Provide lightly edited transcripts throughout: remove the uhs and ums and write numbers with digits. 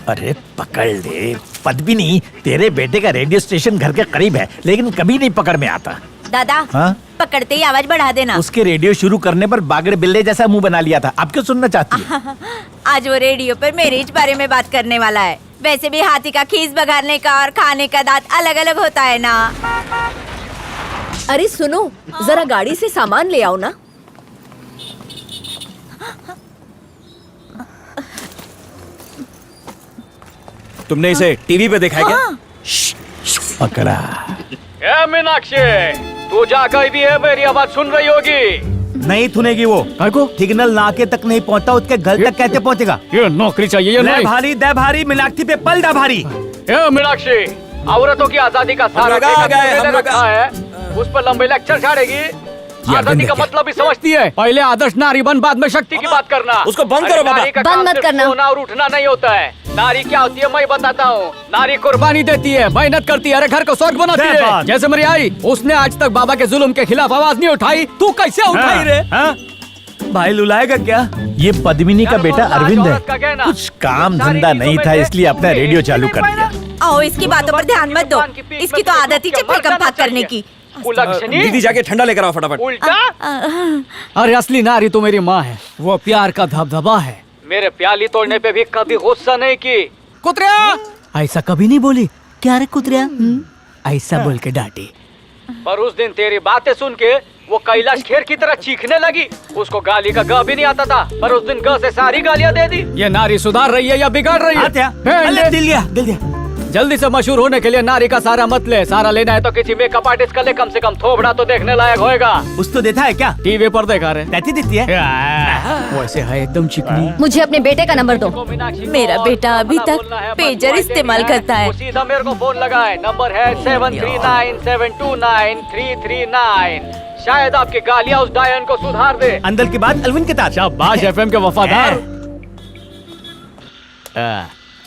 अरे पकड़ ले पद्मिनी, तेरे बेटे का रेडियो स्टेशन घर के करीब है लेकिन कभी नहीं पकड़ में आता। दादा हाँ? पकड़ते ही आवाज बढ़ा देना। उसके रेडियो शुरू करने पर बागड़े बिल्ले जैसा मुंह बना लिया था, अब क्यों सुनना चाहती है? आज वो रेडियो पर मैरिज बारे में बात करने वाला है। वैसे भी हाथी का खीस बघारने का और खाने का दांत अलग अलग होता है ना। अरे सुनो, जरा गाड़ी से सामान ले आओ ना। तुमने इसे टीवी पे देखा है क्या? पकड़ा। ए मीनाक्षी, तू जा कहीं भी है, मेरी आवाज सुन रही होगी। नहीं सुनेगी वो। सिग्नल नाके तक नहीं पहुंचा, उसके घर तक कैसे पहुंचेगा? ये नौकरी चाहिए या नहीं? भारी दे भारी, मीनाक्षी पे पल दा भारी। ए मीनाक्षी, औरतों की आजादी का सारा रखा है, उस पर लंबे लेक्चर छाड़ेगी। आजादी का मतलब भी समझती है। पहले आदर्श नारी बन, बाद में शक्ति की बात करना। उसको बंद करो बाबा। बंद मत करना। सोना और उठना नहीं होता है। नारी क्या होती है मैं बताता हूँ। नारी कुर्बानी देती है, मेहनत करती है, अरे घर को स्वर्ग बनाती है। जैसे मेरी आई, उसने आज तक बाबा के जुल्म के खिलाफ आवाज नहीं उठाई। तू कैसे उठाई रे? भाई लुलाएगा क्या? ये पद्मिनी का बेटा अरविंद है, कुछ काम धंधा नहीं था इसलिए अपना रेडियो चालू कर दिया। आओ, इसकी बातों पर ध्यान मत दो, इसकी तो आदत ही चप्पल कम फाक करने की। दीदी जाके ठंडा लेकर आओ फटाफट। उल्टा? अरे असली नारी तो मेरी माँ है, वो प्यार का धबधबा है। मेरे प्याली तोड़ने पे भी कभी गुस्सा नहीं की। कुतरिया ऐसा कभी नहीं बोली। क्या रे कुतरिया? ऐसा बोल के डांटी। पर उस दिन तेरी बातें सुन के वो कैलाश खेर की तरह चीखने लगी। उसको गाली का ग भी नहीं आता था, पर उस दिन ग से सारी गालियाँ दे दी। ये नारी सुधार रही है या बिगाड़ रही है? दिल दिया। जल्दी से मशहूर होने के लिए नारी का सारा मत ले। सारा लेना है तो किसी मेकअप आर्टिस्ट का ले, कम से कम थोबड़ा तो देखने लायक होएगा। उस तो देता है क्या? टीवी पर देखा रहे। कहती देती है। वैसे है एकदम चिकनी। मुझे अपने बेटे का नंबर दो। मेरा बेटा अभी तक पेजर इस्तेमाल करता है। सीधा मेरे को फोन लगाए, नंबर है 7397293339। शायद आपकी गालियाँ उस डायन को सुधार दे। अंदर के बाद अलविन के साथ। शाबाश एफएम के वफादार।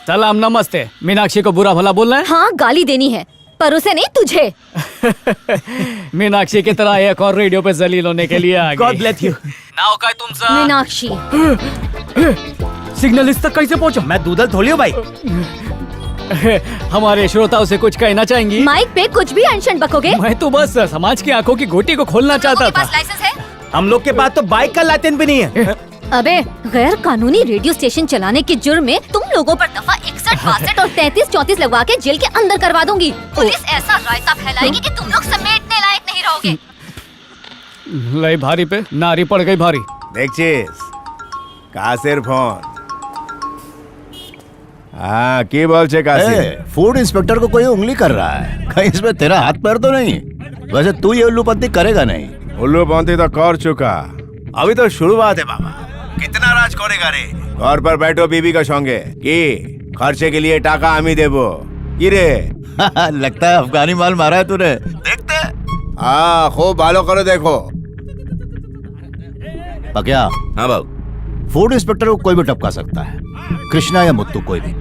सलाम नमस्ते। मीनाक्षी को बुरा भला बोलना है? हाँ, गाली देनी है, पर उसे नहीं, तुझे। मीनाक्षी की तरह एक और रेडियो पे जलील होने के लिए आ गई। God bless you। नाव का तुमसा। मीनाक्षी, सिग्नल इस तक कैसे पहुंचा? मैं दूधल थोड़ी हूँ भाई। हमारे श्रोताओं से कुछ कहना चाहेंगी? माइक पे कुछ भी अनशन बकोगे? मैं तो बस समाज की आंखों की घोटी को खोलना चाहता था। लाइसेंस है? हम लोग के पास तो बाइक का लाइसेंस भी नहीं है। अबे, गैर कानूनी रेडियो स्टेशन चलाने के जुर्म में तुम लोगों पर दफा 61, 62 और 33-34 लगवा के जेल के अंदर करवा दूंगी। पुलिस ऐसा रायता फैलाएगी कि तुम लोग समेटने लायक नहीं रहोगे। लई भारी पे नारी पड़ गई भारी। देखिस कासिर फोन। हाँ की बोल छे कासिर? फूड इंस्पेक्टर को कोई उंगली कर रहा है, कहीं इसमें तेरा हाथ पैर तो नहीं? वैसे तू ये उल्लूपंती करेगा नहीं? उल्लूपंती तो कर चुका, अभी तो शुरुआत है बाबा। कितना राज करेगा रे? घर पर बैठो बीबी का संगे की खर्चे के लिए टाका हमी देबो की रे। लगता है अफगानी माल मारा है तूने। देखते हाँ खूब भालो करो देखो। पक्या? हाँ बाबू। फूड इंस्पेक्टर को कोई भी टपका सकता है, कृष्णा या मुत्तू कोई भी,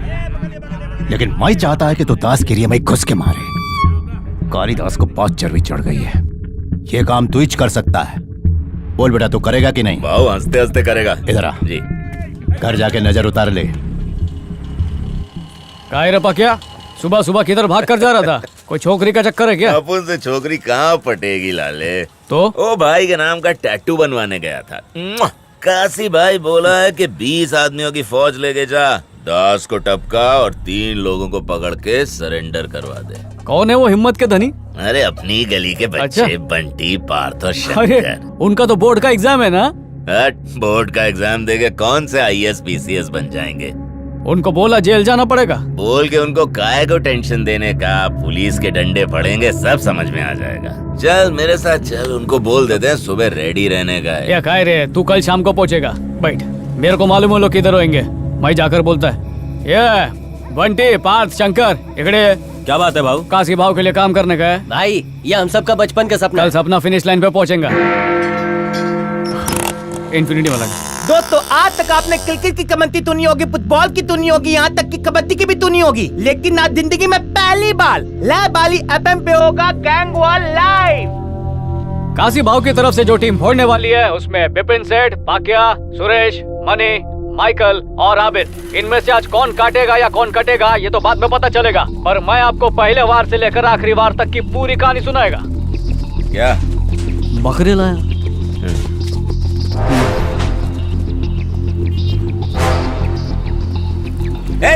लेकिन मैं चाहता है कि तू दास गिरिए मैं घुस के मारे। कालिदास को बहुत चर्बी चढ़ गई है, ये काम तू ही कर सकता है। बोल बेटा, तू करेगा कि नहीं? बाबू हंसते हंसते करेगा। इधर आ जी। घर जाके नजर उतार ले। काय रे पकिया, सुबह सुबह किधर भाग कर जा रहा था? कोई छोकरी का चक्कर है क्या? अपन से छोकरी कहाँ पटेगी लाले। तो ओ भाई के नाम का टैटू बनवाने गया था। काशी भाई बोला है कि 20 आदमियों की फौज लेके जा, दास को टपका और 3 लोगों को पकड़ के सरेंडर करवा दे। कौन है वो हिम्मत के धनी? अरे अपनी गली के बच्चे। अच्छा? बंटी, पार्थ और अरे शंकर। उनका तो बोर्ड का एग्जाम है ना? बोर्ड का एग्जाम देके कौन से IAS PCS बन जाएंगे? उनको बोला जेल जाना पड़ेगा। बोल के उनको काय को टेंशन देने का, पुलिस के डंडे पड़ेंगे, सब समझ में आ जाएगा। चल मेरे साथ चल, उनको बोल देते हैं सुबह रेडी रहने का है। या काय रे, तू कल शाम को पहुंचेगा। बैठ, मेरे को मालूम है लोग किधर होंगे, मैं जाकर बोलता है। ये बंटी, पार्थ, शंकर, इकड़े। क्या बात है भाऊ? काशी भाव के लिए काम करने का है भाई, ये हम सबका बचपन का सपना। कल सपना फिनिश लाइन पे पहुंचेगा। इन्फिनिटी वाला दोस्तों, आज तक आपने क्रिकेट की कमेंट्री सुनी होगी, फुटबॉल की सुनी होगी, यहाँ तक कि कबड्डी की भी सुनी होगी, लेकिन आज जिंदगी में पहली बार लय बाली FM पे होगा गैंग वॉर लाइव। काशी भाव की तरफ से जो टीम फोड़ने वाली है उसमें बिपिन सेठ, पाकिया, सुरेश, मनी, माइकल और आबिद, इनमें से आज कौन काटेगा या कौन कटेगा ये तो बाद में पता चलेगा, पर मैं आपको पहले वार से लेकर आखिरी वार तक की पूरी कहानी सुनाएगा। क्या बकरे लाया?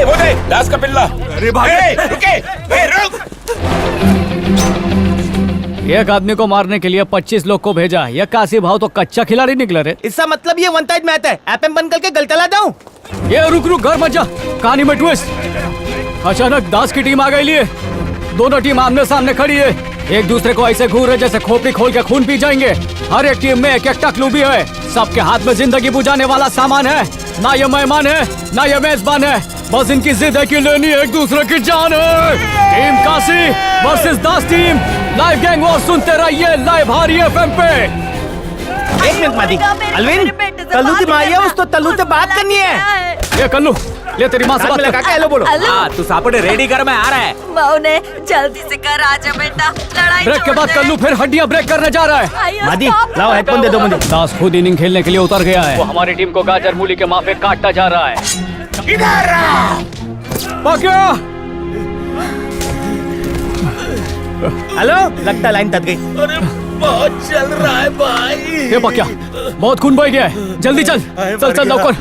वो देख, दास का पिल्ला। अरे भाई रुके, रुक। एक आदमी को मारने के लिए 25 लोग को भेजा। ये काशी भाव तो कच्चा खिलाड़ी निकला रे। इसका मतलब ये वन साइड मैच है। एफएम बंद करके गलतला दूं? ये रुक घर मत जा, कहानी में ट्विस्ट। अचानक दास की टीम आ गई लिए। दोनों टीम आमने सामने खड़ी है, एक दूसरे को ऐसे घूर रहे जैसे खोपड़ी खोल के खून पी जाएंगे। हर एक टीम में एक एक टकलू भी है। सबके हाथ में जिंदगी बुझाने वाला सामान है। ना ये मेहमान है ना ये मेजबान है, बस इनकी जिद है कि लेनी एक दूसरे की जान है। टीम काशी वर्सेस दास टीम, लाइव गैंग वॉर सुनते रहिए लाइव हारी एफएम पे। एक मिनट मादी, अलविन कल्लू की माँ है, उस तो तल्लू से बात करनी है। ये कल्लू, ले तेरी माँ से बात कर। हेलो बोलो। तू सापड़े रेडी कर, मैं आ रहा है। बहू ने जल्दी से कर, आजा बेटा, लड़ाई ब्रेक के बाद कल्लू फिर हड्डियां ब्रेक करने जा रहा है। मादी लाओ हेडफोन दे दो मुझे। दास खुद इनिंग खेलने के लिए उतर गया है। वो हमारी टीम को गाजर मूली के माफे काटता जा रहा है। पकड़ा। हेलो, लगता लाइन तक गई। अरे बहुत चल रहा है भाई। ये पक्या, बहुत खून बह गया है, जल्दी चल चल चल लौकर।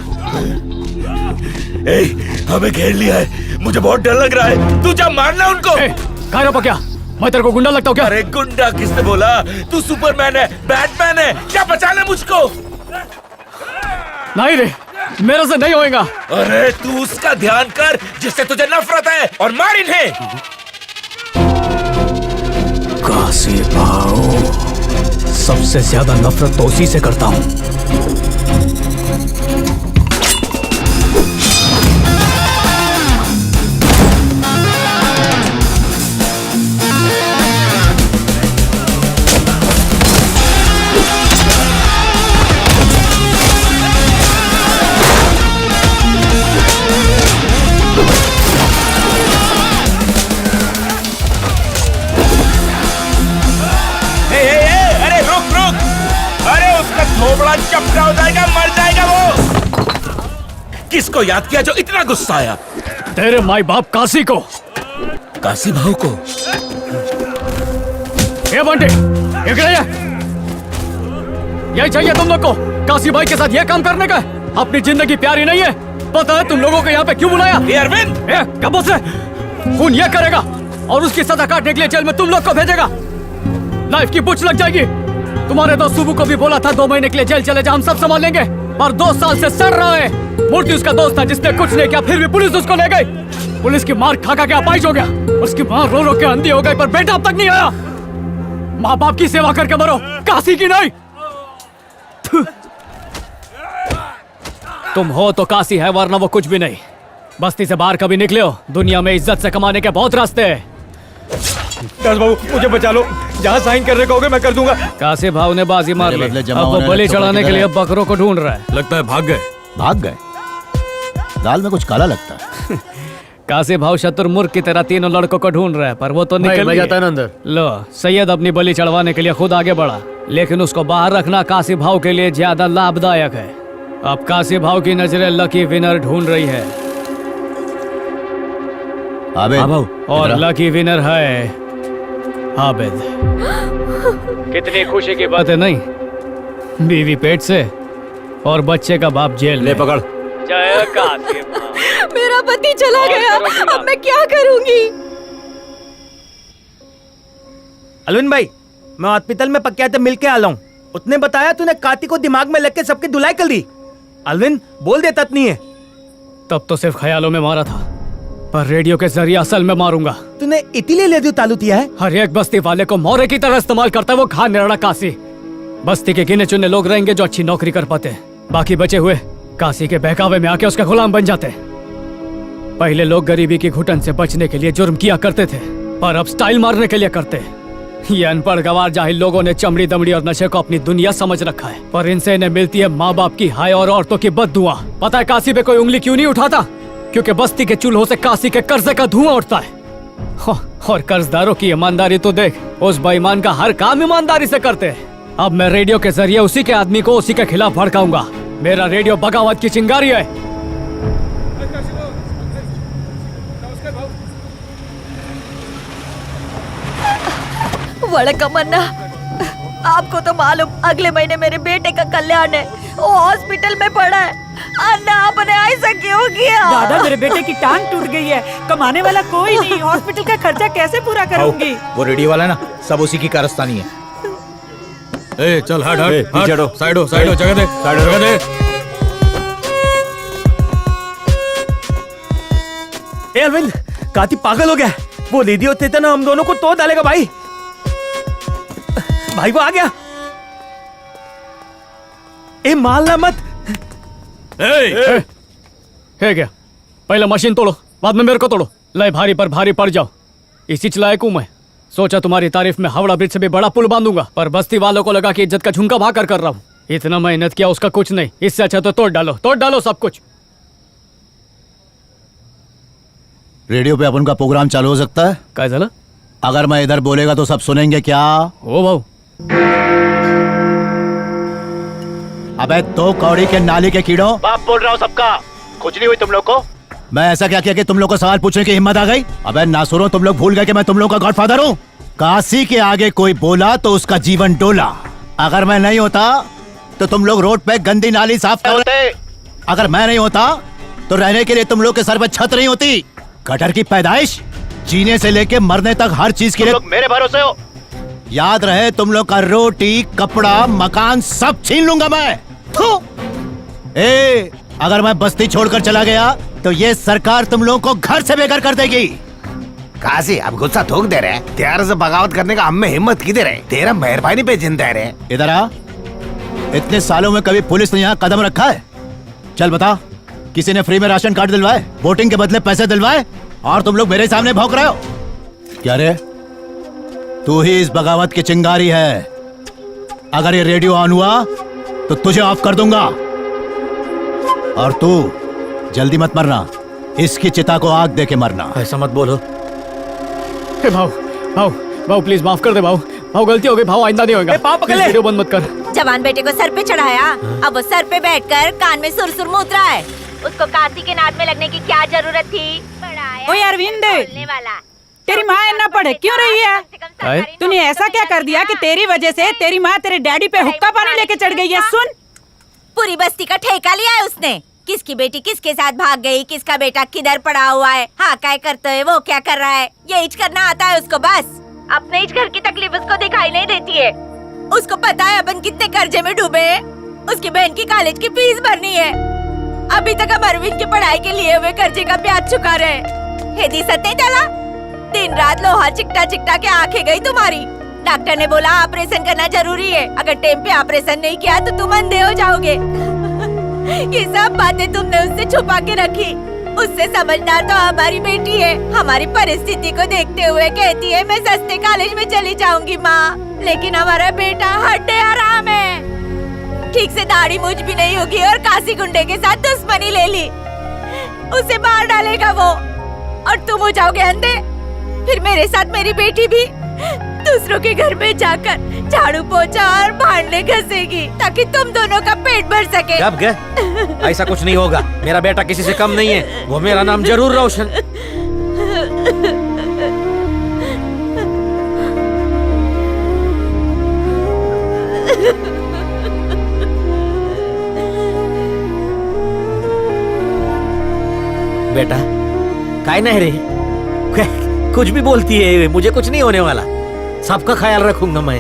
हमें घेर लिया है, मुझे बहुत डर लग रहा है। तू जा मारना उनको। कह रहा पक्या, मैं तेरे को गुंडा लगता हूँ क्या? अरे गुंडा किसने बोला? तू सुपरमैन है, बैटमैन है, क्या बचा ले मुझको? नहीं रे, मेरे से नहीं होएगा। अरे तू उसका ध्यान कर जिससे तुझे नफरत है, और मार इन्हें। काशी भाव, सबसे ज्यादा नफरत तो उसी से करता हूँ। थोबड़ा चपटा हो जाएगा, मर जाएगा वो। किसको याद किया जो इतना गुस्सा आया? तेरे माई बाप काशी को। काशी भाव को? ये बंटे, यही चाहिए तुम लोग को? काशी भाई के साथ ये काम करने का? अपनी जिंदगी प्यारी नहीं है? पता है तुम लोगों को यहाँ पे क्यों बुलाया? अरविंद, कब से खून ये करेगा और उसकी सजा काटने के लिए जेल में तुम लोग को भेजेगा। लाइफ की पूछ लग जाएगी। तुम्हारे दोस्त सुबह को भी बोला था 2 महीने के लिए जेल चले जा, हम सब संभाल लेंगे, पर 2 साल से सड़ रहा है। मूर्ति उसका दोस्त था जिसने कुछ नहीं किया, फिर भी पुलिस उसको ले गई। पुलिस की मार खा खा के अपाहिज हो गया। उसकी माँ रो रो के अंधी हो गई, पर बेटा अब तक नहीं आया। माँ बाप की सेवा करके मरो, काशी की नहीं। तुम हो तो काशी है, वरना वो कुछ भी नहीं। बस्ती से बाहर कभी निकले हो, दुनिया में इज्जत से कमाने के बहुत रास्ते हैं। दास बाबू मुझे बचा लो, जहाँ साइन करने कहोगे मैं कर दूंगा। काशी भाव ने बाजी मार ली, अब वो बलि चढ़ाने के लिए बकरों को ढूंढ रहा है। लगता है भाग गए। भाग गए? दाल में कुछ काला लगता है। काशी भाव शत्रुमुर्ग की तरह तीनों लड़कों को ढूंढ रहा है, पर वो तो निकल जाता है अंदर। लो, सैयद अपनी बलि चढ़वाने के लिए खुद आगे बढ़ा, लेकिन उसको बाहर रखना काशी भाव के लिए ज्यादा लाभदायक है। अब काशी भाव की नजरें लकी विनर ढूंढ रही है। और लकी विनर है आबिद। कितनी खुशी की बात है नहीं? बीवी पेट से और बच्चे का बाप जेल में। ले पकड़। जय काशी भाव। मेरा पति चला गया, अब मैं क्या करूंगी? अलविन भाई, मैं हॉस्पिटल में पक्या से मिल के आ हूँ। उसने बताया तूने काती को दिमाग में लग के सबकी धुलाई कर दी। अलविन बोल देता नहीं है। तब तो सिर्फ ख्यालों में मारा था, पर रेडियो के जरिए असल में मारूंगा। तूने इतने रेडियो चालू किया है? हर एक बस्ती वाले को मोरे की तरह इस्तेमाल करता है वो खान निराला काशी। बस्ती के गिने चुने लोग रहेंगे जो अच्छी नौकरी कर पाते हैं, बाकी बचे हुए काशी के बहकावे में आके उसका गुलाम बन जाते हैं। पहले लोग गरीबी की घुटन से बचने के लिए जुर्म किया करते थे, पर अब स्टाइल मारने के लिए करते हैं। ये अनपढ़ गवार जाहिल लोगों ने चमड़ी दमड़ी और नशे को अपनी दुनिया समझ रखा है, पर इनसे इन्हें मिलती है माँ बाप की हाय और औरतों की बददुआ। पता है काशी पे कोई उंगली क्यों नहीं उठाता? क्योंकि बस्ती के चूल्हों से काशी के कर्जे का धुआं उठता है। और कर्जदारों की ईमानदारी तो देख, उस बेईमान का हर काम ईमानदारी से करते हैं। अब मैं रेडियो के जरिए उसी के आदमी को उसी के खिलाफ भड़काऊंगा। मेरा रेडियो बगावत की चिंगारी है, वड़कमन्ना, आपको तो मालूम अगले महीने मेरे बेटे का कल्याण है, वो हॉस्पिटल में पड़ा है। अन्ना आपने ऐसा क्यों किया? दादा मेरे बेटे की टांग टूट गई है, कमाने वाला कोई नहीं, हॉस्पिटल का खर्चा कैसे पूरा करूंगी? वो रेडियो वाला ना, सब उसी की कारस्तानी है। ए चल हट हट पीछे हटो। साइड हो जगह दे जगह दे। ए अरविंद, काती पागल हो गया। वो दीदी होते थे ना, हम दोनों को तोड़ डालेगा भाई। भाई वो आ गया। ए मारना मत। है क्या? पहले मशीन तोड़ो, बाद में मेरे को तोड़ो। लय भारी पर भारी पड़ जाओ, इसी लायक हूं मैं। सोचा तुम्हारी तारीफ में हावड़ा ब्रिज से भी बड़ा पुल बांधूंगा, पर बस्ती वालों को लगा कि इज्जत का झुमका भाकर कर रहा हूँ। इतना मेहनत किया उसका कुछ नहीं, इससे अच्छा तो तोड़ डालो सब कुछ। रेडियो पे अपन का प्रोग्राम चालू हो सकता है? क्या झालं? अगर मैं इधर बोलेगा तो सब सुनेंगे क्या? ओ भाऊ, अबे तो कौड़ी के नाली के कीड़ों, बाप बोल रहा हूँ सबका। कुछ नहीं हुई तुम लोग को। मैं ऐसा क्या किया कि तुम लोग को सवाल पूछने की हिम्मत आ गई? अबे नासुरो, तुम लोग भूल गए कि मैं तुम लोग का गॉडफादर हूँ। काशी के आगे कोई बोला तो उसका जीवन डोला। अगर मैं नहीं होता तो तुम लोग रोड पे गंदी नाली साफ करते। अगर मैं नहीं होता तो रहने के लिए तुम लोग के सर पे छत नहीं होती। गटर की पैदाइश, जीने से लेके मरने तक हर चीज के लिए मेरे भरोसे हो। याद रहे, तुम लोग का रोटी, कपड़ा, मकान सब छीन लूंगा मैं। अगर मैं बस्ती छोड़कर चला गया तो ये सरकार तुम लोगों को घर से बेघर कर देगी। काशी अब गुस्सा थोक दे रहे, तेरे से बगावत करने का हमें हिम्मत किधर है? तेरा मेहरबानी पे जिंदा है रे। इधर आ। इतने सालों में कभी पुलिस ने यहाँ कदम रखा है? चल बता, किसी ने फ्री में राशन कार्ड दिलवाए, वोटिंग के बदले पैसे दिलवाए, और तुम लोग मेरे सामने भौंक रहे हो? क्या रे, तू ही इस बगावत की चिंगारी है। अगर ये रेडियो ऑन हुआ तो तुझे ऑफ कर दूंगा। और तू जल्दी मत मरना, इसकी चिता को आग दे के मरना। ऐसा मत बोलो। भाऊ प्लीज माफ कर दे भाऊ, गलती हो गई भाऊ, आइंदा नहीं होगा। पाँव पकड़ ले। वीडियो बंद मत कर। जवान बेटे को सर पे चढ़ाया, अब वो सर पे बैठकर कान में सुर मूत रहा है। उसको काशी के नाद में लगने की क्या जरूरत थी? ओए अरविंद, बोलने वाला। तेरी माँ ना पढ़े क्यों रही है? तूने ऐसा क्या कर दिया कि तेरी वजह से तेरी माँ तेरे डैडी पे हुक्का पानी लेके चढ़ गई है? सुन, पूरी बस्ती का ठेका लिया है उसने। किसकी बेटी किसके साथ भाग गई, किसका बेटा किधर पड़ा हुआ है, हाँ क्या करते है, वो क्या कर रहा है, ये इच करना आता है उसको। बस अपने इच घर की तकलीफ उसको दिखाई नहीं देती है। उसको पता है अपन कितने कर्जे में डूबे हैं। उसकी बहन की कॉलेज की फीस भरनी है। अभी तक हम अरविंद की पढ़ाई के लिए हुए कर्जे का ब्याज चुका रहे। हेदी सत्य चला, दिन रात लोहा चिकटा के आंखें गई तुम्हारी। डॉक्टर ने बोला ऑपरेशन करना जरूरी है, अगर टाइम पे ऑपरेशन नहीं किया तो तुम अंधे हो जाओगे। ये सब बातें तुमने उससे छुपा के रखी। उससे समझदार तो हमारी बेटी है। हमारी परिस्थिति को देखते हुए कहती है मैं सस्ते कॉलेज में चली जाऊंगी माँ, लेकिन हमारा बेटा हड्डे हराम है। ठीक से दाढ़ी मूछ भी नहीं होगी और काशी गुंडे के साथ दुश्मनी ले ली। उसे मार डालेगा वो और तुम हो जाओगे अंधे। फिर मेरे साथ मेरी बेटी भी दूसरों के घर में जाकर झाड़ू पोछा और भांडे घसेगी ताकि तुम दोनों का पेट भर सके। अब क्या? ऐसा कुछ नहीं होगा, मेरा बेटा किसी से कम नहीं है, वो मेरा नाम जरूर रोशन। बेटा काय नहीं रे, कुछ भी बोलती है, मुझे कुछ नहीं होने वाला, सबका ख्याल रखूंगा मैं।